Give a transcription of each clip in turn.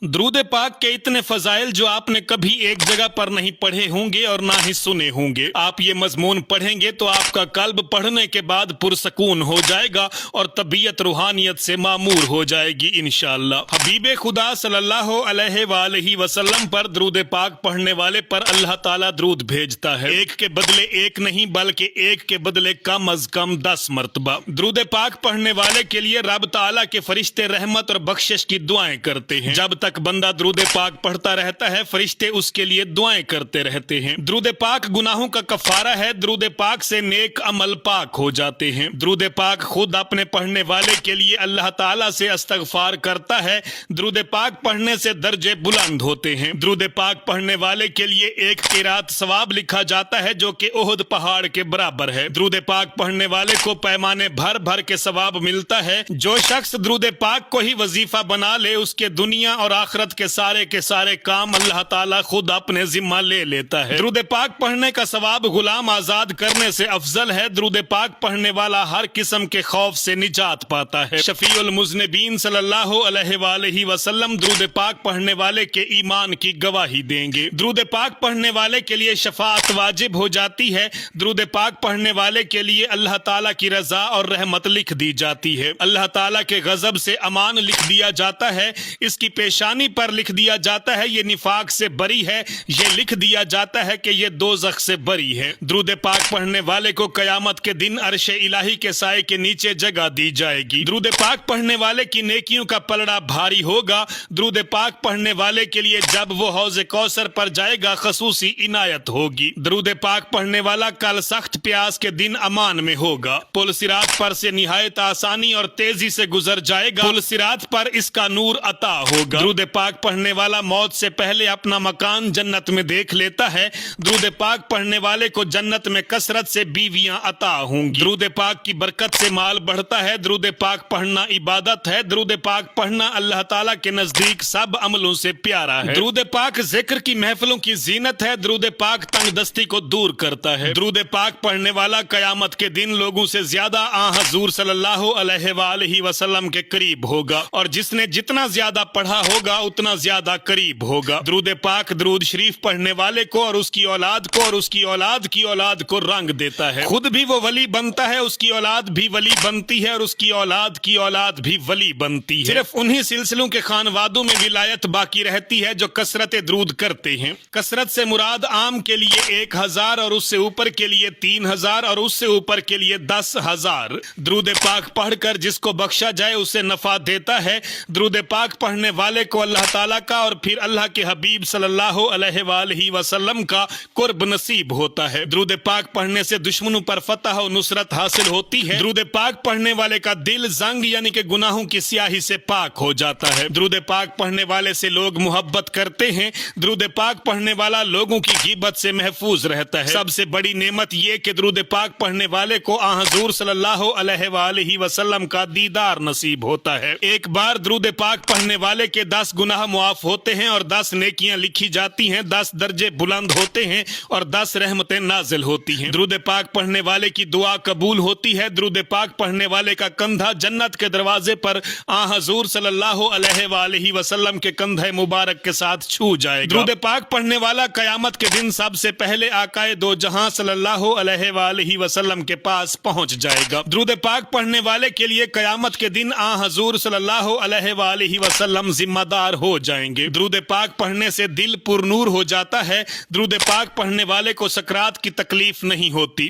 درود پاک کے اتنے فضائل جو آپ نے کبھی ایک جگہ پر نہیں پڑھے ہوں گے اور نہ ہی سنے ہوں گے۔ آپ یہ مضمون پڑھیں گے تو آپ کا قلب پڑھنے کے بعد پرسکون ہو جائے گا اور طبیعت روحانیت سے معمور ہو جائے گی انشاءاللہ۔ حبیب خدا صلی اللہ علیہ وآلہ وسلم پر درود پاک پڑھنے والے پر اللہ تعالیٰ درود بھیجتا ہے، ایک کے بدلے ایک نہیں بلکہ ایک کے بدلے کم از کم 10 مرتبہ۔ درود پاک پڑھنے والے کے لیے رب تعالیٰ کے فرشتے رحمت اور بخشش کی دعائیں کرتے ہیں۔ جب تک بندہ درود پاک پڑھتا رہتا ہے فرشتے اس کے لیے دعائیں کرتے رہتے ہیں۔ درود پاک گناہوں کا کفارہ ہے، درود پاک سے نیک عمل پاک ہو جاتے ہیں۔ درود پاک خود اپنے پڑھنے والے کے لیے اللہ تعالیٰ سے استغفار کرتا ہے، درود پاک پڑھنے سے درجے بلند ہوتے ہیں۔ درود پاک پڑھنے والے کے لیے ایک قرات ثواب لکھا جاتا ہے جو کہ احد پہاڑ کے برابر ہے۔ درود پاک پڑھنے والے کو پیمانے بھر بھر کے ثواب ملتا ہے۔ جو شخص درود پاک کو ہی وظیفہ بنا لے اس کے دنیا اور آخرت کے سارے کام اللہ تعالیٰ خود اپنے ذمہ لے لیتا ہے۔ درود پاک پڑھنے کا ثواب غلام آزاد کرنے سے افضل ہے۔ درود پاک پڑھنے والا ہر قسم کے خوف سے نجات پاتا ہے۔ شفیع المذنبین صلی اللہ علیہ وآلہ وسلم درود پاک پڑھنے والے کے ایمان کی گواہی دیں گے۔ درود پاک پڑھنے والے کے لیے شفاعت واجب ہو جاتی ہے۔ درود پاک پڑھنے والے کے لیے اللہ تعالیٰ کی رضا اور رحمت لکھ دی جاتی ہے۔ اللہ تعالیٰ کے غضب سے امان لکھ دیا جاتا ہے۔ اس کی پیشانی پر لکھ دیا جاتا ہے یہ نفاق سے بری ہے، یہ لکھ دیا جاتا ہے کہ یہ دوزخ سے بری ہے۔ درود پاک پڑھنے والے کو قیامت کے دن عرش الہی کے سائے کے نیچے جگہ دی جائے گی۔ درود پاک پڑھنے والے کی نیکیوں کا پلڑا بھاری ہوگا۔ درود پاک پڑھنے والے کے لیے جب وہ حوض کوثر پر جائے گا خصوصی عنایت ہوگی۔ درود پاک پڑھنے والا کل سخت پیاس کے دن امان میں ہوگا۔ پل صراط پر سے نہایت آسانی اور تیزی سے گزر جائے گا۔ پل صراط پر اس کا نور عطا ہوگا۔ درود پاک پڑھنے والا موت سے پہلے اپنا مکان جنت میں دیکھ لیتا ہے۔ درود پاک پڑھنے والے کو جنت میں کثرت سے بیویاں عطا ہوں گی۔ درود پاک کی برکت سے مال بڑھتا ہے۔ درود پاک پڑھنا عبادت ہے۔ درود پاک پڑھنا اللہ تعالیٰ کے نزدیک سب عملوں سے پیارا ہے۔ درود پاک ذکر کی محفلوں کی زینت ہے۔ درود پاک تنگ دستی کو دور کرتا ہے۔ درود پاک پڑھنے والا قیامت کے دن لوگوں سے زیادہ حضور صلی اللہ علیہ وآلہ وسلم کے قریب ہوگا، اور جس نے جتنا زیادہ پڑھا ہوگا اتنا زیادہ قریب ہوگا۔ درود پاک درود شریف پڑھنے والے کو اور اس کی اولاد کو اور اس کی اولاد کی اولاد کو رنگ دیتا ہے۔ خود بھی وہ ولی بنتا ہے، اس کی اولاد بھی ولی بنتی ہے، اور اس کی اولاد کی اولاد بھی ولی بنتی ہے۔ صرف انہی سلسلوں کے خانوادوں میں ولایت باقی رہتی ہے جو کثرت درود کرتے ہیں۔ کثرت سے مراد عام کے لیے 1000 اور اس سے اوپر کے لیے 3000 اور اس سے اوپر کے لیے 10,000۔ درود پاک پڑھ کر جس کو بخشا جائے اسے نفع دیتا ہے۔ درود پاک پڑھنے والے کو اللہ تعالیٰ کا اور پھر اللہ کے حبیب صلی اللہ علیہ وآلہ وسلم کا قرب نصیب ہوتا ہے۔ درود پاک پڑھنے سے دشمنوں پر فتح و نصرت حاصل ہوتی ہے۔ درود پاک پڑھنے والے کا دل زنگ یعنی کہ گناہوں کی سیاہی سے پاک ہو جاتا ہے۔ درود پاک پڑھنے والے سے لوگ محبت کرتے ہیں۔ درود پاک پڑھنے والا لوگوں کی غیبت سے محفوظ رہتا ہے۔ سب سے بڑی نعمت یہ کہ درود پاک پڑھنے والے کو حضور صلی اللہ علیہ وآلہ وسلم کا دیدار نصیب ہوتا ہے۔ ایک بار درود پاک پڑھنے والے کے 10 گناہ معاف ہوتے ہیں اور 10 نیکیاں لکھی جاتی ہیں، 10 درجے بلند ہوتے ہیں اور 10 رحمتیں نازل ہوتی ہیں۔ درود پاک پڑھنے والے کی دعا قبول ہوتی ہے۔ درود پاک پڑھنے والے کا کندھا جنت کے دروازے پر حضور صلی اللہ علیہ وآلہ وسلم کے کندھے مبارک کے ساتھ چھو جائے گا۔ درود پاک پڑھنے والا قیامت کے دن سب سے پہلے آقائے دو جہاں صلی اللہ علیہ وآلہ وسلم کے پاس پہنچ جائے گا۔ درود پاک پڑھنے والے کے لیے قیامت کے دن حضور صلی اللہ علیہ وآلہ وسلم ذمہ دار ہو جائیں گے۔ درود پاک پڑھنے سے دل پر نور ہو جاتا ہے۔ درود پاک پڑھنے والے کو سکرات کی تکلیف نہیں ہوتی۔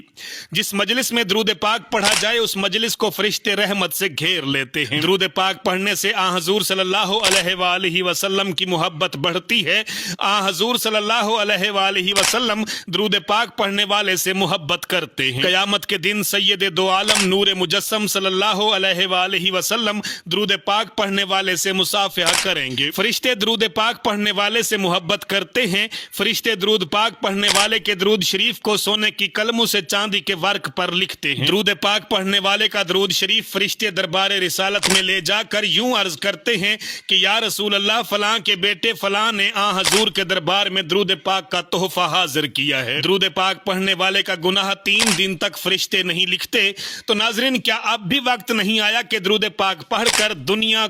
جس مجلس میں درود پاک پڑھا جائے اس مجلس کو فرشتے رحمت سے گھیر لیتے ہیں۔ درود پاک پڑھنے سے حضور صلی اللہ علیہ وآلہ وسلم کی محبت بڑھتی ہے۔ حضور صلی اللہ علیہ وآلہ وسلم درود پاک پڑھنے والے سے محبت کرتے ہیں۔ قیامت کے دن سید دو عالم نور مجسم صلی اللہ علیہ وآلہ وسلم درود پاک پڑھنے والے سے مصافحہ کریں گے۔ فرشتے درود پاک پڑھنے والے سے محبت کرتے ہیں۔ فرشتے درود پاک پڑھنے والے کے درود شریف کو سونے کی قلموں سے چاندی کے ورق پر لکھتے ہیں۔ درود پاک پڑھنے والے کا درود شریف فرشتے دربار رسالت میں لے جا کر یوں عرض کرتے ہیں کہ یا رسول اللہ فلاں کے بیٹے فلاں نے حضور کے دربار میں درود پاک کا تحفہ حاضر کیا ہے۔ درود پاک پڑھنے والے کا گناہ 3 دن تک فرشتے نہیں لکھتے۔ تو ناظرین کیا اب بھی وقت نہیں آیا کہ درود پاک پڑھ کر دنیا،